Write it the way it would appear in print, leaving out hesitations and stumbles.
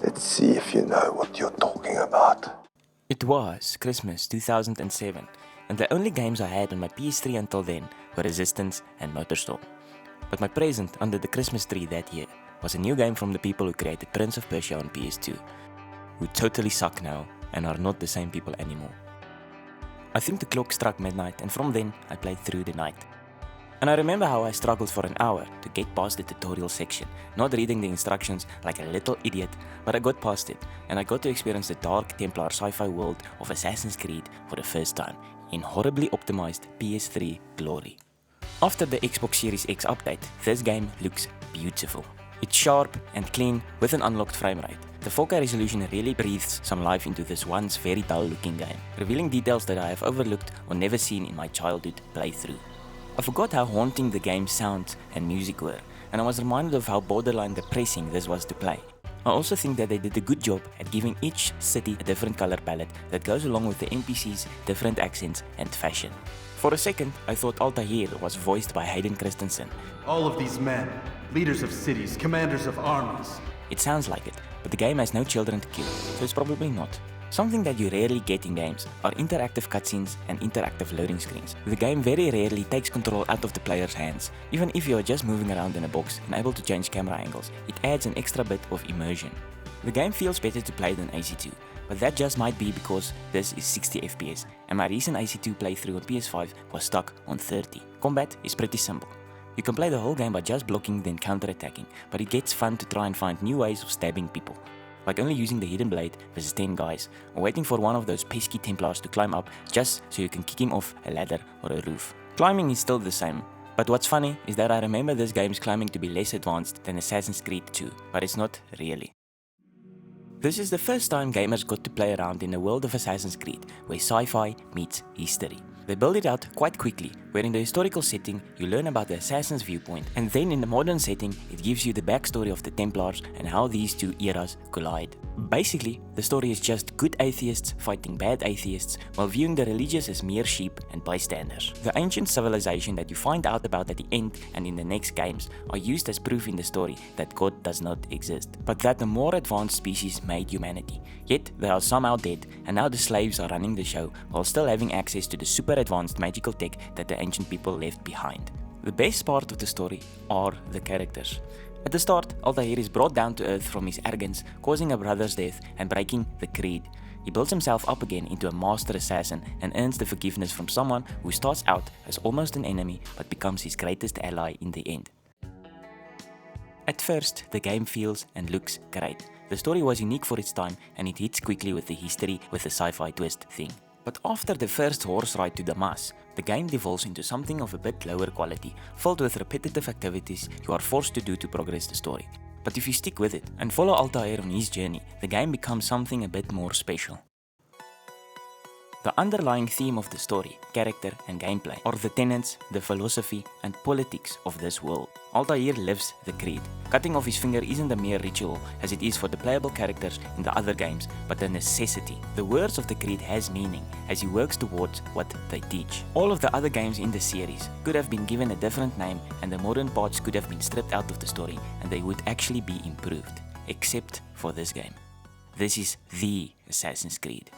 Let's see if you know what you're talking about. It was Christmas 2007, and the only games I had on my PS3 until then were Resistance and MotorStorm. But my present under the Christmas tree that year was a new game from the people who created Prince of Persia on PS2, who totally suck now and are not the same people anymore. I think the clock struck midnight, and from then I played through the night. And I remember how I struggled for an hour to get past the tutorial section, not reading the instructions like a little idiot, but I got past it, and I got to experience the dark Templar sci-fi world of Assassin's Creed for the first time, in horribly optimized PS3 glory. After the Xbox Series X update, this game looks beautiful. It's sharp and clean with an unlocked framerate. The 4K resolution really breathes some life into this once very dull looking game, revealing details that I have overlooked or never seen in my childhood playthrough. I forgot how haunting the game's sounds and music were, and I was reminded of how borderline depressing this was to play. I also think that they did a good job at giving each city a different color palette that goes along with the NPCs' different accents and fashion. For a second, I thought Altaïr was voiced by Hayden Christensen. All of these men, leaders of cities, commanders of armies. It sounds like it, but the game has no children to kill, so it's probably not. Something that you rarely get in games are interactive cutscenes and interactive loading screens. The game very rarely takes control out of the player's hands. Even if you are just moving around in a box and able to change camera angles, it adds an extra bit of immersion. The game feels better to play than AC2, but that just might be because this is 60 FPS, and my recent AC2 playthrough on PS5 was stuck on 30. Combat is pretty simple. You can play the whole game by just blocking then counter-attacking, but it gets fun to try and find new ways of stabbing people. Like only using the hidden blade versus 10 guys, or waiting for one of those pesky Templars to climb up just so you can kick him off a ladder or a roof. Climbing is still the same, but what's funny is that I remember this game's climbing to be less advanced than Assassin's Creed 2, but it's not really. This is the first time gamers got to play around in the world of Assassin's Creed, where sci-fi meets history. They build it out quite quickly, where in the historical setting you learn about the assassin's viewpoint, and then in the modern setting it gives you the backstory of the Templars and how these two eras collide. Basically, the story is just good atheists fighting bad atheists while viewing the religious as mere sheep and bystanders. The ancient civilization that you find out about at the end and in the next games are used as proof in the story that God does not exist, but that the more advanced species made humanity. Yet they are somehow dead, and now the slaves are running the show while still having access to the super advanced magical tech that the ancient people left behind. The best part of the story are the characters. At the start, Altaïr is brought down to earth from his arrogance, causing a brother's death and breaking the creed. He builds himself up again into a master assassin and earns the forgiveness from someone who starts out as almost an enemy but becomes his greatest ally in the end. At first, the game feels and looks great. The story was unique for its time and it hits quickly with the history with the sci-fi twist thing. But after the first horse ride to Damas, the game devolves into something of a bit lower quality, filled with repetitive activities you are forced to do to progress the story. But if you stick with it and follow Altaïr on his journey, the game becomes something a bit more special. The underlying theme of the story, character and gameplay are the tenets, the philosophy and politics of this world. Altaïr lives the creed. Cutting off his finger isn't a mere ritual as it is for the playable characters in the other games, but a necessity. The words of the creed has meaning as he works towards what they teach. All of the other games in the series could have been given a different name and the modern parts could have been stripped out of the story and they would actually be improved, except for this game. This is the Assassin's Creed.